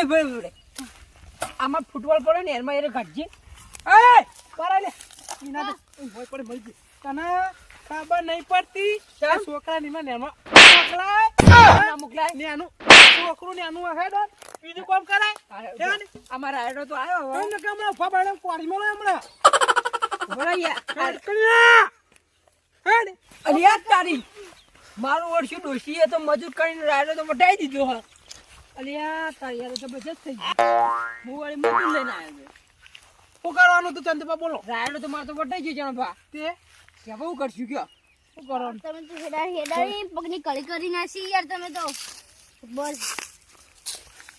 પાણી ભરે આમાં ફૂટબોલ પડે ને એમાં એને ઘટજી એ કરાય લે ઈના તો હોય પડે મળી ગઈ તને ખબર નહીં પડતી કે છોકરા નીમાં નેમાં મોકલાય ને આનું છોકરું ને આનું હે ડોન બીજું કામ કરાય અમારા આયડો તો આવ્યો હવે ને કે હમણાં ઉભા પાડે પાણી મળે હમણાં બોલાયા હે અલિયા તારી મારું ઓળશું ડોશીએ તો મજૂર કરીને રાયડો તો વટાઈ દીધો હા અલિયા તારી યાર તો બચત થઈ ગઈ હું વાળી મજૂર લઈને આવ્યો શું કરવાનું તું ચંદપા બોલો રાયડો તો મારે તો વટાઈ ગયો ચંદપા તે કે બહુ કરશું કયો શું કરવાનું તમે તો હેડારી પગની કળી કરી નાસી યાર તમે તો બોલ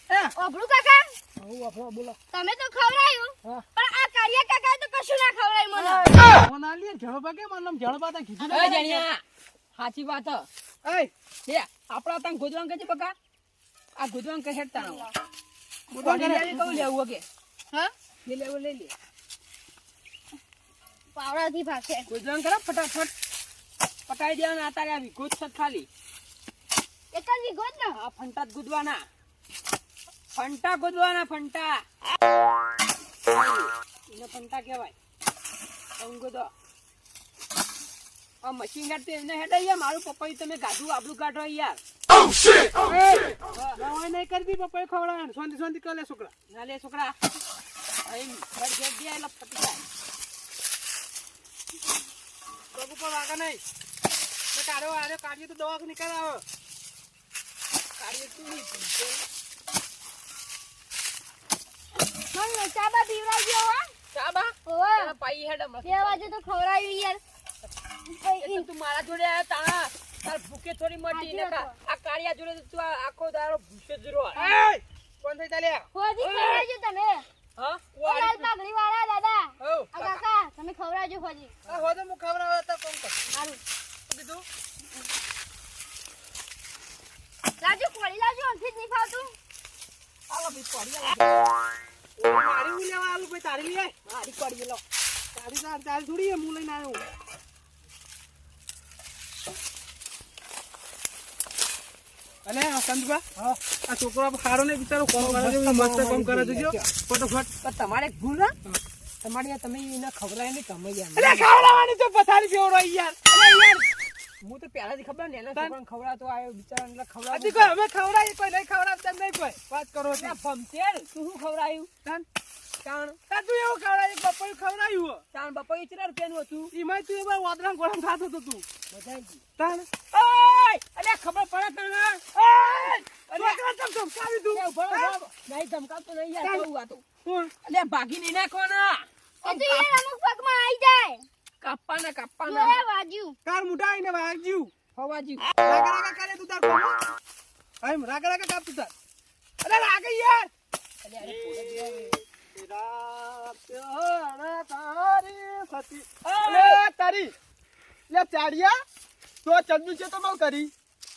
હે ઓબળું કાકા હું આપણો બોલો તમે તો ખવરાયું પણ આ કારિયા કાકા તો કશું ના ખવરાય મને કોના લે જળબા કે મારું નામ જળબા તા કીધું એ જણિયા સાચી વાત એ લે આપડા તંગ ગોદવાન કે બકા આ ગોદવાન કે હેડતા ના ગોદવાન કે કહું લેવું કે હા લે લેવું લઈ લે પાવડાથી ભાગશે ગોદવાન કરો ફટાફટ પટાઈ દેવાના આતારે આવી ગોદ સત ખાલી એક જ વિગોત ને આ ફંટા જ ગોદવાના ફંટા ગોદવાના ફંટા એને ફંટા કહેવાય અંગો તો આ મશીન કાઢતે એને હેડા યાર મારું પપ્પા તમે ગાધું આબડું કાઢો યાર ઓ શિટ નવાઈ નહીં કરતી પપ્પા ખવડાવે શાંતિ શાંતિ કરે છોકરા ના લે છોકરા અહીં ઘર ઘેર દે એટલે ફટી જાય બાબુ પર વાગા નહીં તો કાઢો આરે કાઢીએ તો દવા નીકળ આવો કાઢીએ તું નહીં મને ચાબા પીવરાવજો હો ચાબા ઓય પાઈ હેડ મસ્ત 2 વાગે તો ખવરાયું યાર તું મારા જોડે આયા તા તાર ભૂકે થોડી મટી ને આ કાળિયા જોડે તું આખો દારો ભૂસે જ રહો એ કોણ થઈ ચાલ્યા હોજી ખવરાવજો તમે હા લાલ પાઘડી વાળા દાદા ઓ આ કાકા તમે ખવરાવજો હોજી આ હોદે મુ ખવરાવા તા કોણ કર સારું બીજું લાજો કોળી લાજો અંથી જ નહીં ફાવતું આલો બી પડી મારી હું લેવા આલું ભાઈ તારી લઈ મારી પડી લો તારી ના ચાલ થોડી હું લઈને આવ્યો અલે સંતબા હા આ છોકરો ખાડો ને બિચારો કોમ કરે છે મસ્ત કોમ કરે છે જો ફટાફટ તમારે ભૂલ ના તમારી તમે એને ખવરાય ને કમાઈ ગયા અલે ખવડાવવાની તો પથારી ફેવરો યાર અલે યાર હું તો પહેલાથી ખબર ને એના છોકરાને ખવડાવતો આવ્યો બિચારાને એટલે ખવડાવ હજી કોઈ અમે ખવડાવી કોઈ નહીં ખવડાવતા નહીં કોઈ વાત કરો છો ભમતેર તું શું ખવડાયું તાન તું એવું ખવડાયું બપોર ખવડાયું તાન બપોર 4 રૂપિયાનું હતું એમાં તું એમાં વાદળા ગોળમ ખાતો હતો તું બધાઈ તાન ઓય અલે ખબર પડે તને ઓય અલે ધમકાવી તું નહીં ધમકાવતો નહીં યાર કહું વાતો અલે ભાગી નહીં નાખો ના એ તો યાર અમુક પગમાં આવી જાય કાપ્પાના એ વાજ્યું કાર મુઠા આઈને વાજ્યું ફવાજ્યું રાગા રાગા કરે તું તાર કોમ આમ રાગા રાગા કાપ તું તાર અરે રાગા યાર અરે તેરા પ્યાર તારી સતી અરે તારી લે ચાડિયા તો ચંદુ છે તો બહુ કરી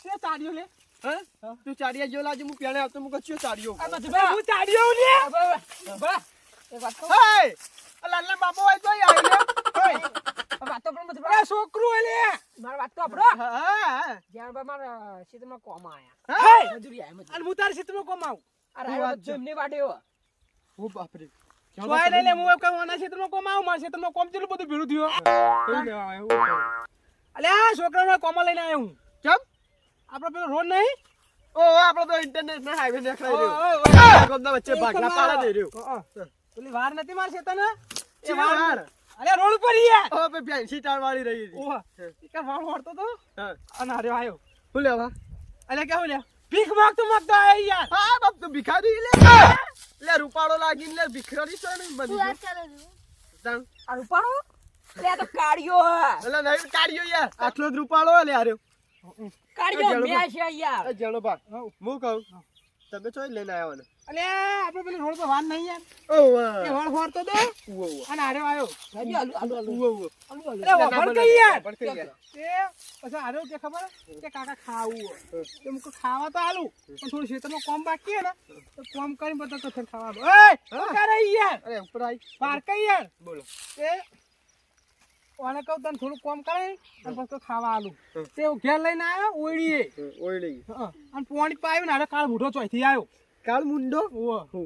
લે ચાડિયો લે હા તું ચાડિયા જો લાજે હું પેણે આવતો હું કચ્યો ચાડિયો હું ચાડિયો લે બા એ વાત કહો હે લાલા બાબો હોય તો આવી લે ઓય વાતો પણ મત બરા છોકરું લે માર વાત તો આપણો હા જ્યાં બા માર સીતમાં કોમ આયા હે મજૂરી આયા મજૂરી અને હું તાર સીતમાં કોમ આવું અરે વાત જમને વાડ્યો ઓ બાપ રે કોઈ લઈ લે હું કહું આના સીતમાં કોમ આવું માર સીતમાં કોમ ચેલું બધું ભીડું થયો કઈ લેવા આવ્યો અલે આ છોકરાનો કોમ લઈને આવ્યો હું કેમ આપણો પેલો રોડ નહીં ઓ આપણો તો ઇન્ટરનેશનલ હાઈવે દેખાઈ રહ્યો ગોમના વચ્ચે ભાગલા પાડા દઈ રહ્યો પેલી વાર નથી માર સીતા ને એ વાર અરે રોડ પર યાર ઓ બે ફેન્સી ટાર વાળી રહી હતી ઓહ કે વાળ વળતો તો હા અને આર્યો આયો હું લેવા અલે કે હું લે ભીખ માંગતો આય યાર હા બાપ તું ભિખારી લે રૂપાળો લાગીને લે ભિખારી છે ને બધી વાત કરે તન આ રૂપાળો લે તો કાઢ્યો એટલે નહીં કાઢ્યો યાર આટલો જ રૂપાળો લે આર્યો કાઢ્યો મે છે યાર એ જણો બા હું કહું તમે ચોઈ લઈને આવ્યો ને અલે આપણે પેલી રોડ પર વાન નહીં યાર ઓ એ વાળ ફોરતો દે ઓ અને આરે આવ્યો આલુ અરે વફર કઈ યાર એ પછી આરે કે ખબર કે કાકા ખાવું તો મુકો ખાવા તો આલુ પણ થોડું ખેતરમાં કોમ બાકી હે ને તો કોમ કરીને બતા તો ફેર ખાવા ઓય શું કરે યાર અરે ઉપર આઈ પાર કઈ યાર બોલો એ ઓને કહું તને થોડું કોમ કરે અને પછી ખાવા આલુ તે ઘેર લઈને આવ્યો ઓયડીએ ઓયડી અને પાણી પાયું ને આરે કાળ મૂઠો ચોઈથી આવ્યો કાળ મુંડો ઓહો.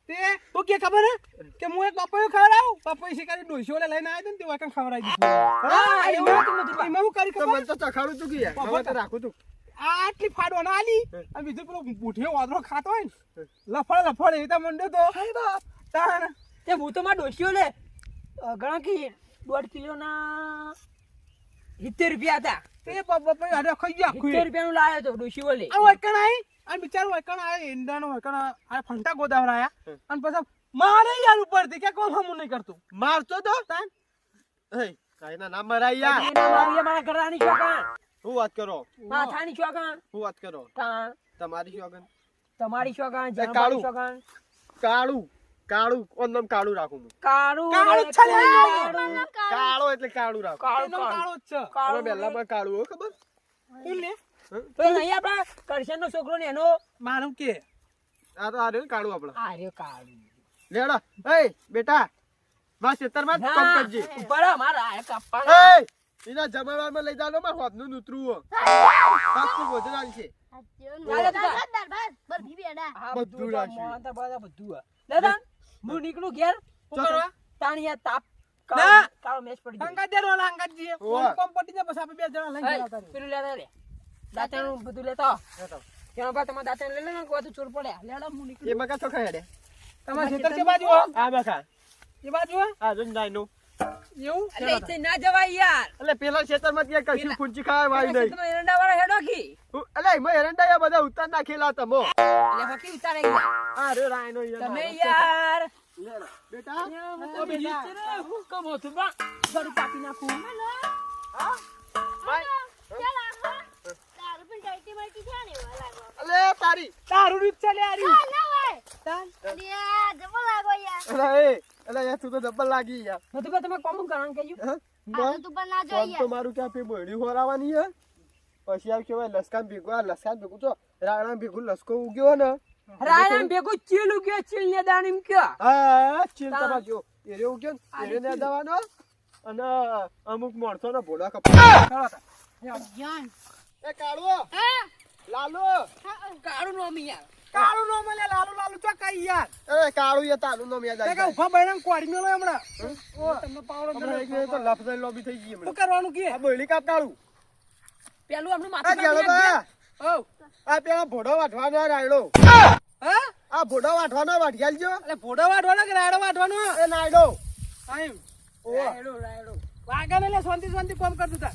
તે તું કે ખબર હે કે હું એક પપૈયો ખવડાવું પપૈયો શિકારી ડોશીઓને લઈને આવ્યો ને તે વાકણ ખવડાવી દીધું હા એમાં હું કરી તો ખબર મને તો ચખાડું તું કે યાર હવે તો રાખું તું આટલી ફાડો ના આલી અને બીજું પેલો બુઠિયો વાદળો ખાતો હોય ને લફડ એ તો મંડ્યો તો તાણ તે હું તો માં ડોસ્યો લે ઘણા કે 1.5 કિલોના 70 રૂપિયા હતા. તે પપૈયો અરે ખાઈ ગયા 70 રૂપિયાનું લાયો તો ડોસ્યો લે. આ વૈકણ આઈ અને બિચારો વૈકણ આય ઈંડાનો વૈકણ આ ફંટા ગોદાવરાયા અને પછી મારે યાર ઉપરથી કે કોમ હમું નહીં કરતું મારતો તો તાન એ કાઈના ના મરાય યાર એના મારી મારા ઘરાની શોકાણ હું વાત કરો માથાની શોકાણ હું વાત કરો તાણ તમારી શોગન તમારી શોકાણ એ જણબાની કાળું. શોકાણ કાળું કાળું ઓનમ કાળું રાખું હું કાળું કાળું છે લે. કાળું કાળો એટલે કાળું રાખું કાળું એનો કાળો જ છે હવે કાળું પહેલામાં કાળું હો ખબર તું લે તો નહીં આપડા કરશનનો છોકરો ને એનો મારું કે આ તો આ રહ્યું ને કાળું આપડે આ રહ્યો કાળું લેડો એ બેટા મારા ખેતરમાં જ કામ કરજે ઉપર મારા આ કપ્પા એ એના જમાવામાં લઈ જાનો માર હોદનું નૂતરું હો પાછું ભોજન આલશે બરફી બેડા આ બધું બધું રાખ્યું. મોહનતા બધા બધું લેતા હું નીકળું ઘેર શું કરવા તાણિયા તાપ ના. કાળો મેચ પડી ગયો. અંગાત દેરો વાળા અંગાત જીએ ઓવા. કોમ પટી જાય પછી આપણે બે જણા લઈને હઈ, જતા રહીએ. પેલું લેતા રે દાંતણું બધું લેતા આવો. તેનો બા તમારે દાંતણ લઈ લે ને કોઈ તો ચોર પડે લેડા હું નીકળું એ મકા ચોખા હેડે તમારા ખેતર કે બાજુ હો? આ બખા એ બાજુ હો? આ જો નાઈનો એવું એટલે ઈથી ના જવાય યાર એટલે પેલા ખેતરમાં ત્યાં કશું ફૂંચી ખાવા વાળી નહીં તમે એરંડા વાળા હેડો કી એટલે એમાં એરંડા બધા ઉતાર નાખેલા તમો એટલે ફકી ઉતારે ગયા આ રે રાયનો તમે યાર લેડો. બેટા ઓ બીજી છે ને હું કમ હતું બા ઘરું કાપી નાખું હા ભાઈ દારૂ પણ ડાયટી મારતી છે ને એવા લાગો અલે તારી તારું રીત ચાલે આ રહ્યું. ના હોય તાન. અલ્યા જમો લાગો યાર અરે એ યાર તું તો ડબલ લાગી યાર નથી બા તમે કોમ કરવાનું કહેજો હા? આ તો તું પણ ના કોમ જોઈ તો મારું ક્યાં પે બોડી હોરાવાની હે પછી આવ કેવાય લસકાન ભેગું આ લસકાન ભેગું તો રાણા ભેગું લસકો ઉગ્યો ને રાયણ ભેગું ચીલું ગયો ચીલ ને દાણીમ કયો હા ચિંતા જો એરે ઉગ્યો ને એરે ને દવાનો અને અમુક માણસો ને ભોળા કપા ચાલો તાન. જાન એ કાળો હા લાલો કાળું નો યાર કાળું નો મળે લાલુ લાલુ ચો કઈ યાર એ કાળું એ તારું નામ યાદ તે આવી કે ઉભા બૈરામ કોડી મેલો હમણાં ઓ તમને પાવડો હમણાં એક મિનિટ તો લફઝાઈ લોબી થઈ ગઈ શું હમણાં કરવાનું કે આ બોયલી કાપ કાળું પેલું આપણું આ માથું ગેલો કાપી બા ઓ આ પેલા ભોડો વાઢવાનો રાયડો હા આ ભોડો વાઢવાનો વાઢિયાલ જો એટલે ભોડો વાઢવાનો કે રાયડો વાઢવાનો એ નાયડો આમ ઓ રાયડો રાયડો વાગા ને શાંતિ શાંતિ કોમ કરતું તા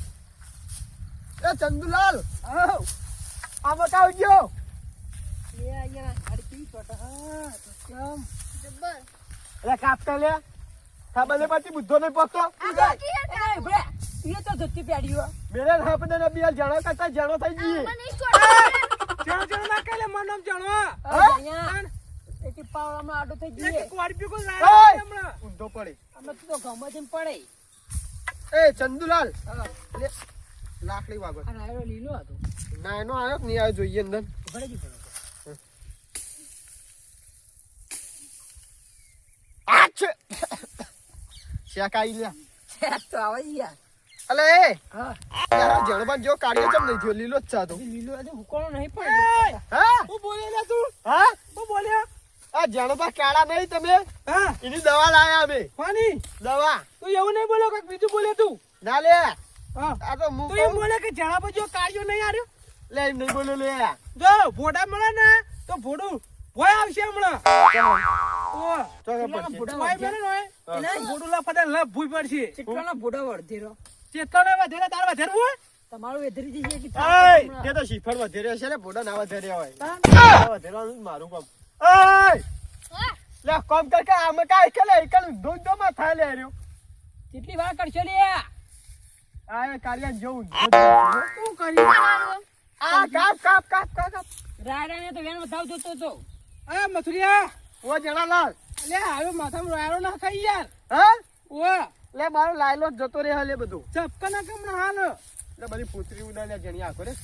એ ચંદુલાલ આવ આમાં કાવ ગયો એ અહીંયા અડકી છોટા હા તો કેમ જબ્બર એટલે કાપતા લે ખાબલે પાછી બુદ્ધો નહીં પકતો આ કી એ ભે એ તો ધોતી પેડ્યો મેરે હાપને ને બિયાલ જાણો કરતા જાણો થઈ ગઈ મને છોડ જાણો જાણો ના કઈ લે મારું નામ જાણો અહીંયા એકી પાવડામાં આડો થઈ ગયો એક કોડી કો ઓય! રાયડો હમણાં ઊંધો પડે અમે તો ગમે તેમ પડે એ ચંદુલાલ હા લે લાકડી વાગો આ રાયડો લીલો હતો ના એનો આવ્યો કે નહીં આવ્યો જોઈએ અંદર ભરે જી ભરે આછ શેકાઈ લે તો આવે યાર અલે એ હા યાર જણબાન જો કાઢ્યો ચમ નહીં થયો લીલો જ ચાતો લીલો આજે હુકોણો નહીં પડે હા હું બોલે લે તું હા હું બોલ્યા આ જણબા કાળા નહીં તમે હા એની દવા લાયા અમે કોની દવા તું એવું નહીં બોલ્યો કે બીજું બોલે તું ના લે હા આ તો હું તું એમ કહું. બોલે કે જણા પર જો કાર્યો નહીં આવ્યો લે એમ નહીં બોલ્યો લે જો ભોડા મળે ને તો ભોડું ભોય આવશે હમણાં ઓ તો કેટલાનો પછી ભોડા ભોય વળધેરો? મેલે ને એના ભોડું લફડે લફ ભૂઈ પડશે કેટલાનો ભોડા વળધેરો? ચેતનો વધેરે તાર વધેર હોય તમારું વેધરી જઈએ કે એય તે તો શીફળ વધેરે છે ને બોડા ના વધેરે હોય આ વધેરવાનું જ મારું કામ એય લે કોમ કર કે આમ કાઈ કે લે એકલ ધોધો માં થાય લે રહ્યો કેટલી વાર કરશો લે આ કાલિયા જોઉં શું કરી આ કાપ કાપ કાપ કાપ કાપ રાયડાને તો વેણ વધાવ જોતો હતો આ મથુરિયા ઓ જણાલાલ લે આવ્યો માથામાં રાયડો ના ખાઈ યાર હા ઓ લે મારો લાયલો જ જતો રહે લે બધું ચપકા ના કમણા હાલ લે બધી પૂતરી ઉડા લે જણિયા આખો રે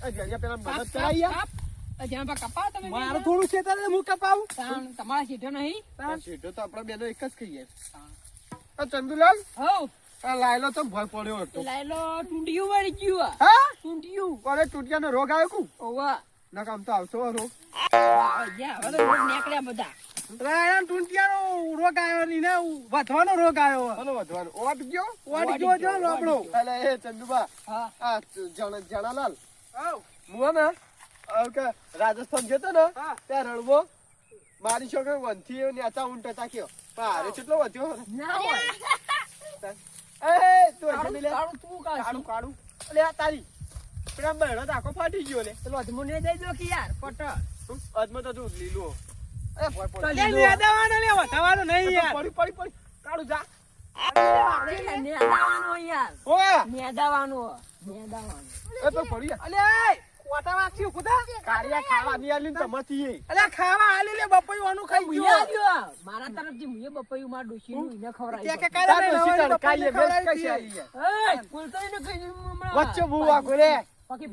આ જણિયા પેલા કાપ, મદદ કાપ, કરાઈ કાપ. આ જ્યાં પા કપાવો તમે મારું બે થોડું છે તારે હું કપાવું જણ. તમારા સીધો નહીં યાર સીધો તો આપણા બેનો એક જ કહીએ આ ચંદુલાલ હઉ આ લાયલો તો ભય પડ્યો હતો લાયલો ટૂંડિયું વળી ગયું આ. હા ટૂંડિયું કોને તૂટિયાનો રોગ આવ્યો કુ ઓવા ના કામ તો આવશો હરો હવે તો રોગ નીકળ્યા બધા. રાયણ ટુંટિયાનો રોગ આવ્યો ની ને વધવાનો રોગ આવ્યો. હલો વધવાનું ઓટ ગયો ઓટ ગયો જો આપણો. એટલે એ ચંદુબા હા. આ જણાલાલ આવ. હું ને કે રાજસ્થાન જતો ને હા. ત્યાં રણવો મારી છોકરી વનથી નેચા ઊંટ તાક્યો પણ હારે કેટલો વધ્યો ના હોય. એ તું હજી મિલે કાળું તું કાઢ. કાળું કાળું અલે આ તારી પેલા બહેણો આખો ફાટી ગયો લે પેલો અધમો ને દઈ દો કે યાર પટ. અજમાં તો તું લીલો એ પડ પડ લે નેદાવાનો લે વધાવાનો નહીં યાર. પડી પડી પડી કાળું જા નેદાવાનો યાર. ઓય નેદાવાનો. નેદાવાનો. એ તો પડી જા. અલે કોટા વાક્ષી ખુદા. કાળિયા ખાવા ની આલી ને તમાથી અલે ખાવા આલી લે બપૈયું ખાઈ મુએ ગયો. આલ્યો. મારા તરફથી મુએ બપૈયું માર ડોશીનું એને ખવડાવી કે દો. કાલે તાર નવાની ડોશી બપૈયું તડકાઈએ બેસ ખવડાવી કઈ દઈએ. આલી યાર. એય, બોલતો એને કઈ નહીં હમણાં. વચ્ચે બુવા ગોરે બાકી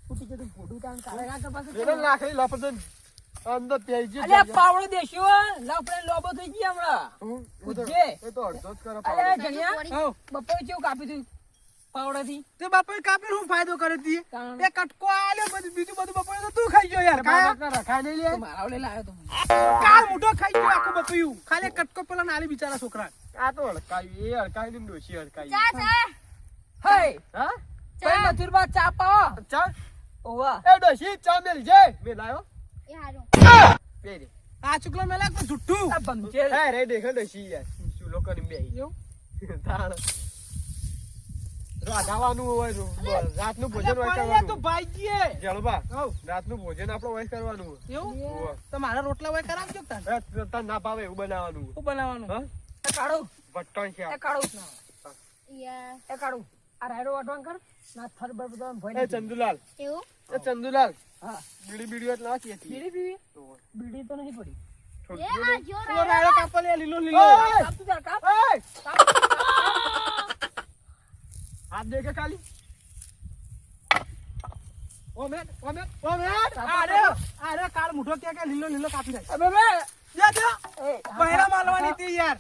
ફૂટી જતું ભોડું તાણ કાઢે કાઢે પાછું. પેલો લાખી લપદન અંદર પેજી અલ્યા પાવડો દેશ્યો લાપડે લોબો થઈ ગયા હમણાં. ઉજ્જે. એ તો અડધો જ કરે અલ્યા પાવડો. જણિયા હઉ. બપોરે કેવું કાપી તું પાવડાથી? તે બપૈયું કાપીને હું ફાયદો કરે તી? કારણ એ કટકો આલ્યો બધું બીજું બધું બપૈયું તો તું ખાઈ ગયો યાર. પાવડો રખાય નહીં લે તો મારા ઓલે લાયો તો. કાળ મોટો ખાઈ ગયો આખું બપૈયું. ખાલી કટકો પેલા નાલી બિચારા છોકરા. આ તો હડકાઈ એ હડકાઈ ને ડોશી હડકાઈ ચા ચા હે હા ભાઈ મથુરબા ચા પાવો. ચા ઓવા. એ ડોશી ચા મેલ જે મે લાયો એ હારો બે દે આ ચુકલો મેલા કોઈ જુઠ્ઠું. આ ભમચેલ. એ રે દેખ ડોશી યાર શું લોકો ને બેહી તાણ રાધાવાનું હોય રાતનું ભોજન હોય પણ યાર કરવાનું તું ભાઈજીએ. જળબા હઉ. રાતનું ભોજન આપણે હોય કરવાનું એવું? હોય. તો મારા રોટલા હોય કરાવજો તાર. તને ના ભાવે એવું બનાવવાનું શું બનાવવાનું? હા એ કાઢો. ભટ્ટણ છે એ કાઢો. યા એ કાઢો. આ રાયડો વાટવાન કર. ના થર બર બધા ભોય એ નાખી. ચંદુલાલ એવું એ ચંદુલાલ હા. બીડી બીડી એટલે નાખી હતી બીડી પીવી? બીડી તો નહીં પડી. એ હા જો તો રાયડો કાપો લે લીલો લીલો. ઓય! કાપ તું તાર કાપ. હાથ દેખે ખાલી ઓમેટ ઓમેટ ઓમેટ અરે કાળ મોટો કે લીલો લીલો કાપી નાખ. અબે બે જા જા. પહેરા માલવાની હતી યાર.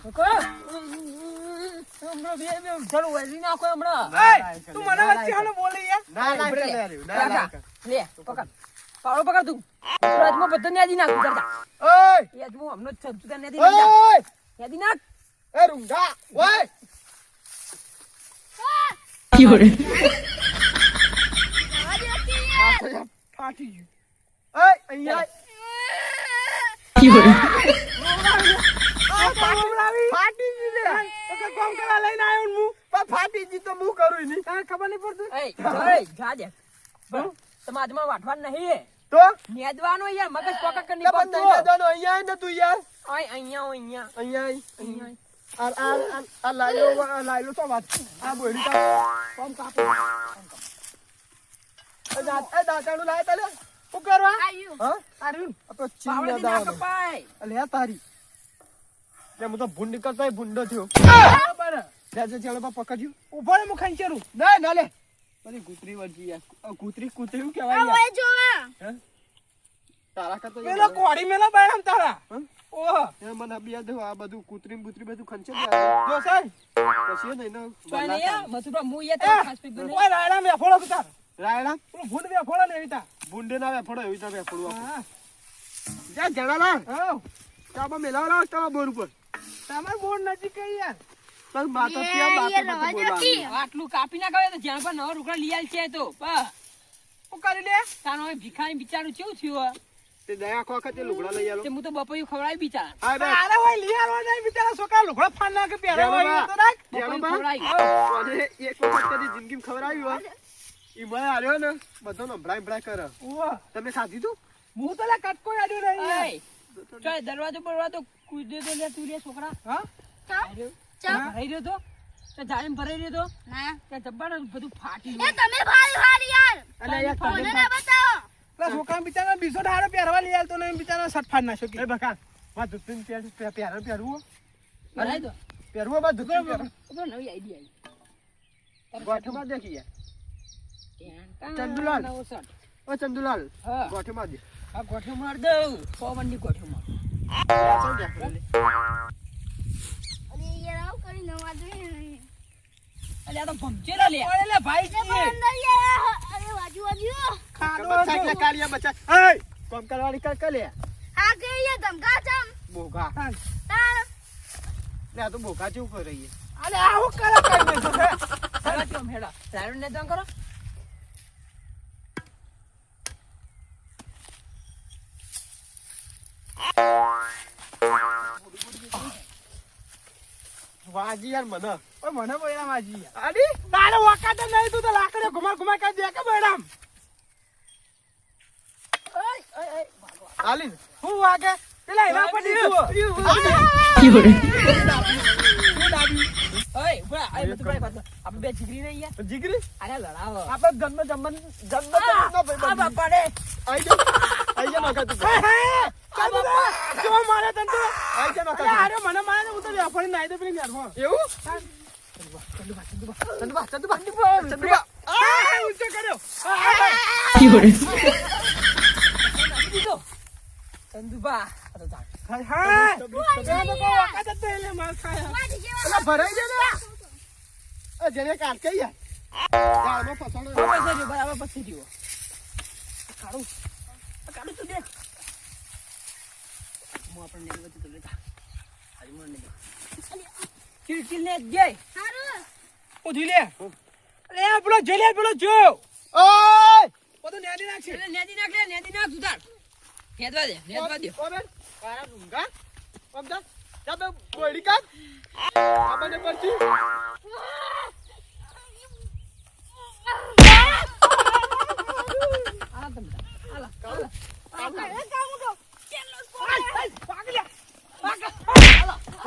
હમણાં બે ચાલો વેચી નાખો હમણાં. એય, તું મને વચ્ચે હાલો બોલે યાર. ના ના લે. કરે રહ્યું ના ના કરે. લે પકડ. પાવડો પકડ તું. રાજમાં બધો ન્યાદી નાખ ઉતરતા. ઓય એ આજ હું હમણાં જ છું. તું તાર ન્યાદી નાખ જા. ઓય ન્યાદી નાખ. એ રૂંગા ઓય ફાટી ગયું. ઓય અહીંયા ફાટી ગઈ લે તો કે કોમ કરવા લઈને આવ્યો ને હું. પણ ફાટી ગઈ તો હું કરું નહીં તારે ખબર નહીં પડતી. એય, જા દે. બસ. તમારે આજમાં વાટવાનું નહીં. તો નેદવાનો યાર મગજ પકડ કરી પણ નીકળતું. તઈ દાદાનો અહીંયા આય ને તું યાર ઓય અહીંયા અહીંયા આય. અહીંયા. આ લાયલો તો વાત આ બોડી કા કોમ કાપો. એ દાંતાનું લાય તાલે શું કરવા આયુ હા આર્યું. આ તો ચીન પાવડેથી ના કપાય. અલે આ તારી લે હું તો ભૂંડ કરતા ભૂંડો થયો બરાબર. જાજે ચેડો પકડ્યું ઉભો રે હું ખાઈ ચરું. ના ના લે બધી કૂતરી વળજી યાર આ કૂતરી કૂતરી કહેવાય આ યાર ઓય જો આ હે તારા કરતા પેલો કોડી મેલા બાયમ તારા. હમ? ઓહ. એ મને બે દે આ બધું કૂતરી બુતરી બધું ખંચે દે જો સાહેબ. પછી નહીં ને તોય નહીં યાર, મથુરા મું યાર એ, તારા ખાસ પીપી નહીં. ઓય રાયડા વેફોડો તું તાર. રાયડા પેલો ભૂંડ વેફોડો ને એવી તાર. ભૂંડે ના વેફડો એવી રીતે વેફડું હા. જા જણાલા હઉ. ચાબા મેલાવરા તમારા બોર ઉપર તમાર બોર્ડ નજીક કઈ યાર. તન માતા એ ત્યાં યાર બાતે રવા બાતે દો આટલું કાપી ના ગયો તો જ્યાં પર નવો રૂકડા લઈ આલ છે તો શું કરી લે? તાનો હવે ભિખારી બિચારું કેવું થયું તે દયા આખો વખત એ લુગડા લઈ આલો તે હું તો બપોયું ખવડાવી બિચારા આ બે અરે હોય લઈ આલવા નહીં બિચારા છોકરા લુગડો ફાડ નાખે પહેરવા હોય તો રાખ. બપોયું જાણો ખવડાવી. અને એક વખત કદી જિંદગી ખવડાવી હોય ઈ મને આલ્યો ને બધો નભરાય ભરાય કરે ઓહ. તમે ખાધી તું હું તો લે કટકો આડ્યો નહીં યાર. એય, ચાલ દરવાજો બરવાજો કૂદે તો લે તું લે છોકરા હા? ચા ભરાઈ રહ્યો તો તે જાળીમાં ભરાઈ રહ્યો તો ના ત્યાં જબ્બાને બધું ફાટી એ ગયું. તમે ભાઈ હારી યાર અને યાર મને તમે ના બતાવો પેલા છોકરા બિચારા બીસો ધારો પહેરવા લઈ આલતો નહીં બિચારા શર્ટ ફાડ નાખ્યો કે. એ બકા વા દુત્તીન પહેરવું ભરાઈ દો. પહેરવું બા દુત્તીન પહેરવું ઉપર નવી આઈડિયા આવી. ગોઠમાં દેખી યાર ટાણ, ચંદુલાલ. નવો શર્ટ. ઓ ચંદુલાલ હા. ગોઠમાં દે આ ગોઠો માર દઉં 100 વનની ગોઠો માર. ચાલ દે અરે યાર આવ કરી નવા જોઈએ અલ્યા આ તો ભમચેલા લે. ઓય લે ભાઈ એ પણ અંદર યાર અરે વાજુ વાજુ ખાડો બચા જો. કે કાળિયા બચા એ કોમ કરવાની કર લે આ કે એ ધમકા ચમ બોગા તાર લે આ તો બોગા જેવું કરે છે અરે આવું કરે કઈ નહીં તો હે. હેડો ચમ હેડો રાયડો ને દમ કરો વાજી યાર મને ઓય મને બૈરામ વાજી યાર. આડી તારે વખત નહીં તું તો લાકડે ઘુમા કરી દે કે બૈરામ આલી હું વાગે પેલા એના પર દીધું ઓય ઉભા આ બધું ભાઈ પાછો આપણે બે જીગરી નહીં યાર જીગરી અરે લડાવો આપણે જન્મ આ બાપા રે આઈ જા નકા તું હે ચાલ બાપા જો મારે તને તો આઈ જા અરે નકા આરે મને મારે ને હું તો વેફળી નાઈ દે પેલી નેરમાં એવું ચંદુબા આ ઊંચો કર્યો દીધો ચંદુબા આ તો જા હા તો વખત જ નહીં લે માર ખાયા વાડી જેવા પેલા ભરાઈ જાય ને એ જેને કાટ કે યાર જાળમાં ફસાણો પછી જો બરાબર પછી જો કાઢું તું દે હું આપણે ને બધું તો લેતા આજે મને નહીં ચીલ ને જય હારું ઉધી લે અરે આ પેલો જો લે પેલો જો ઓય બધું નેદી નાખશે એટલે નેદી નાખ સુધાર નેદવા દે ઓબેન કારા ઢુંગા ઓબદા જાબે બોડી કાટ આબને પરથી આ તમે આલા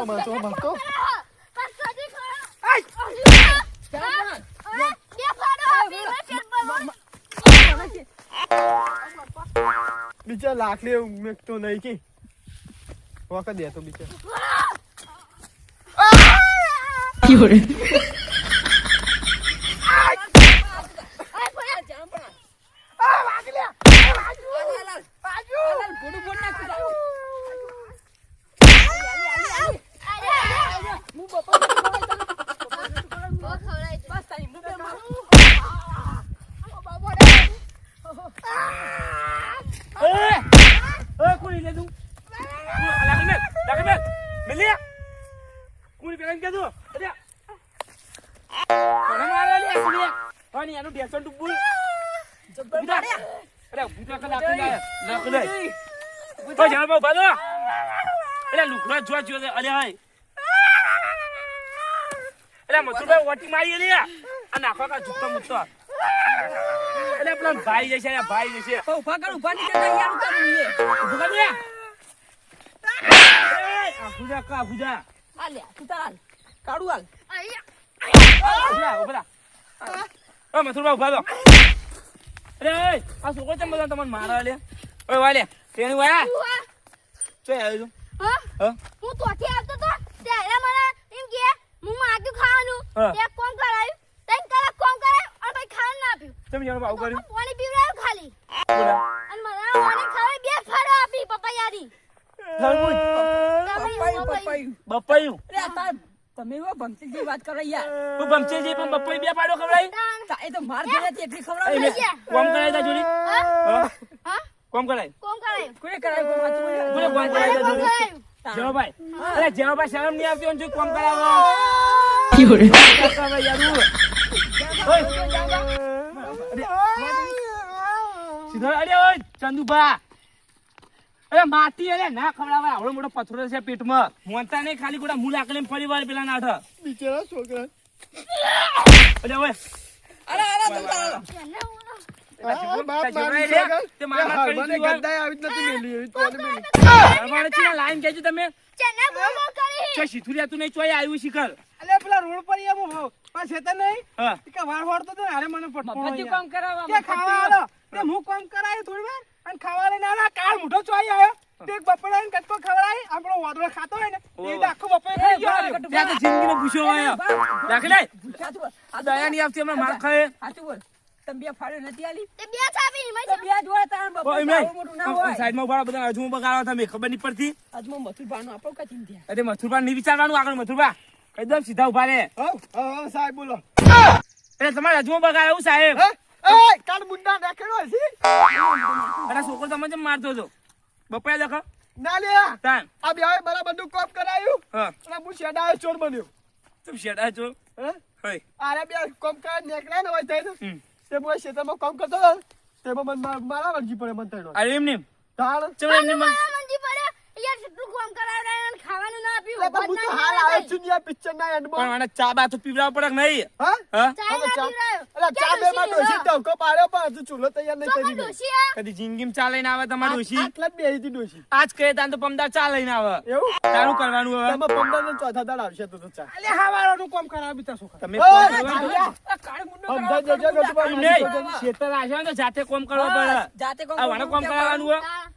મારતો પર કદી ખરો આય બે ફાડો આપી મે પેટ પર બીજા લાકડી મેકતો નહીં કે વખત દે તો બીજા કોની લે તું લાગે મે મિલિયા કોની પેલા કે તું અરે કોને મારે લે મિલિયા કોની આનું ડેસન તું બોલ જબ્બર અરે ભૂતા કલા નાખ લે ઓ જાવ બાલો અરે લુકડા જો અરે હાય અરે મથુરભાઈ ઓટી મારી લે આ નાખો કા જુત્તો મુત્તો અરે પેલા ભાઈ જશે આ ભાઈ જશે ઉભા કર ઉભા ની જગ્યા યાર ઉતારું એ ઉભા દે આ ભૂજા કા ભૂજા આ લે તું તાર કાઢું હાલ ઉભા ઓ મથુરભાઈ ઉભા દો અરે આ છોકરો ચમ બધા તમને મારા લે ઓય વાલે તેની વાયા ચોય આવ્યો હા હા હું તોથી આવતો તો ત્યારે મને એમ કે હું માગ્યું ખાવાનું હા. તે કોમ કરાયું તઈ કલાક કોમ કરાયું અને પછી ખાવાનું ના આપ્યું તમે જાણો આવું કર્યું પાણી પીવડાવ્યું ખાલી બોલા અને મને પાણી ખાવા બે ફાડો આપી પપૈયાની થરબૂચ પપાયું બપાયું અરે આ તાર તમે એવો ભમતી જેવી વાત કરો યાર તું બમચે જે પણ બપાઈ બે પાડો ખવડાય તા એ તો માર ઘરેથી એટલી ખવડાવ એ નહીં. કોમ કરાય તા જોડી હા હા હા કોમ કરાય કોમ કરાયું કોને કરાય કોમ હાચું બોલ્યો? બોલે કોમ કરાય તા કોમ જોડી કરાયું જવાભાઈ અરે જવાભાઈ શરમ નહીં આવતી હોય ને જો કોમ કરાવો સીધો અરે ઓય ચંદુભા અરે માટી અરે ના ખવડાવે આવડો મોટો પથરો છે પેટમાં મોનતા નહીં ખાલી ગોડા મૂળ આકલે ફરી વાર પેલા નાઠ બિચારા છોકરા અરે ઓય અરે તમે તારો તે મારા કરી મારે છે લાઈન કહેજો તમે ચને બોલો કરી ચોય સીધું રહેતું નહીં ચોય આવ્યું શિખર અલે પેલા રોડ પર એમ પણ છેતા નહીં હા કે વાર વાળતો તો અરે મને પટકો મફતી કામ કરાવવા કે ખાવા આલો તે હું કામ કરાય થોડી વાર અને ખાવા લઈને આલા કાળ મોઢો ચોઈ આવ્યો તે એક બપોરે કટકો ખવડાય આપણો વાદળો ખાતો હોય ને એ તો આખો બપોરે ખાઈ ગયો ત્યાં તો જિંદગીનો ભૂસ્યો આયો રાખી લે આ દયા નહીં આવતી હમણાં માર ખાય હાચું બોલ તમે બે ફાડ્યો નથી આલી તે બે છાપી હિમાય તો બે જોડે તાર ઓ બપોર એમ આવું મોટું ના હોય સાઈડમાં ઉભા રહો, બધા હજુ બગાડો તમે ખબર નહીં પડતી આજ મો મથુર બાનો આપણો કા ચિંતા અરે મથુરબા નહીં વિચારવાનું આગળ મથુરબા એકદમ સીધા ઉભા રહે હા સાહેબ બોલો એટલે તમારે હજુ બગાડ એવું સાહેબ હા એ કાળ મુંડા નાખેલો હશે અરે છોકરો તમે જેમ મારતો હતો બપોરે દેખો ના લે તાન આ બે બરાબર નું કામ કરાયું હા અને હું શેડા ચોર બન્યો તું શેડા છો હે હઈ આરે બે કામ કરા નીકળ્યા ને હોય થઈને હમ. તે હું ખેતરમાં કામ કરતો હતો તેમાં મને મારા વળગી પડે મને તૈનો અરે એમ નહીં તાણ ચમ એમ નહીં મારા મંજી પડે યાર કેટલું કામ કરાવડાય અને ખાવાનું ના આપ્યું એટલે હું તો હાલ આવ્યો છું ને પિક્ચર ના એન્ડમાં પણ મને ચા બા તો પીવડાવ પડે કે નહીં હા હા ચાય ના પીવડાયો. એટલે ચા બે માં ડોસી ટવકો પાડ્યો પણ હજુ ચૂલો તૈયાર નહીં તો પણ કરી દે ડોશી આ કદી જિંદગીમાં ચા લઈને આવે તમારી ડોશી આટલા જ બેહી હતી ડોસી આજ કહે તાન તો પમદાર ચા લઈને આવે એવું તારું કરવાનું હવે તમે 15 ને ચોથા દાડ આવશે તો ચા અલે હાવાળાનું કામ કરાવ બીતા છોકરા તમે ઓય, કોમ કરવાનું ચાલ્યા. આ કાળ મુંડો સમજાઈ દેજો કે તું નહીં ખેતર આશા ને તો જાતે કોમ કરવા પડે જાતે કોમ આ વાળા કોમ કરાવવાનું હોય હા.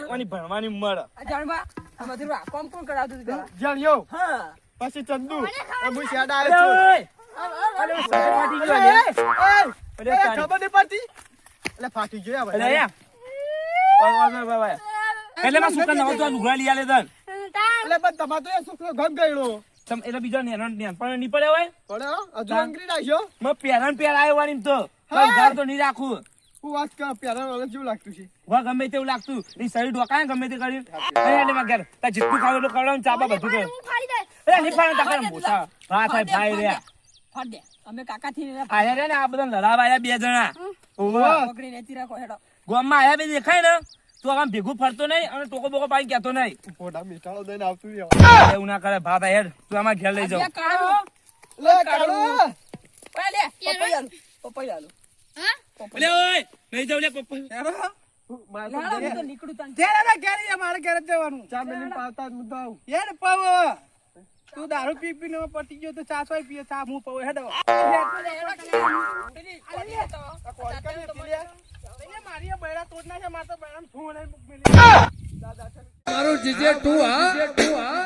ઓની ભણવાની ઉંમર જાણવા આ મધુરવા કોમ કોણ કરાવતું હતું પેલા? જાણ્યો હા પછી ચંદુ મને ખબર હું શેડા અરે આવ્યો ઓય અરે સગર ફાટી ગયો લે છું અરે તારી. ખબર નહીં પડતી એટલે ફાટી ગયો અરે હવે યા બાબા એટલે માં સુકા નવો તો લુગડા લઈ આલે તન તાન એટલે પણ તમાર તો એ છોકરો ગમ ગયો તમ એટલે બીજો નેન પણ નહીં પડે હોય પણ હજુ અંગ્રી નાખ્યો મે પેરાન પેર આવ્યો વાળી તો હા. ઘર તો નહીં રાખું હું વાત કર પ્યારા વાળા જેવું લાગતું છે વા ગમે તેવું લાગતું એ શરીર ઢોકાય ને ગમે તે કરી અરે એટલે માં ઘેર તા જેટલું ખાવ એટલું ખવડાવું ચાબા બધું કર હું ખાઈ દે અરે નહીં પાડે તાકા મોટા હા સાહેબ ભાઈ રે ફાડ દે અમે કાકા થી આયા રે ને આ બધા લડાવા આયા બે જણા ઓવા પકડી રહેતી રાખો હેડો ગામમાં આયા બે દેખાય ને તો આમ ભેગું ફરતો નહીં અને ટોકો બોકો પાઈ કહેતો નહીં ફોટા મીઠાળો દઈને આવતું રહ્યો એવું ના કરે ભાત હેડ તું આમાં ઘેર લઈ જાવ આ કાળો લે કાળો ઓય લે પપૈયા આલુ હા લે ઓય નહીં જાવ લે પપ્પા હેડો મારે લાડો તો હું તો દે. નીકળું તાન ઘેર ઘેર મારે ઘેર જવાનું ચા મેલીને પાવતા જ હું તો આવું યાર પાવ તું દારૂ પી પીને પટી ગયો તો ચા સોય પીએ ચા હું પાવ હેડ મારી બૈરા તોડ નાખે મારે તો બૈરા ફોન મારું જીજે ટુ હા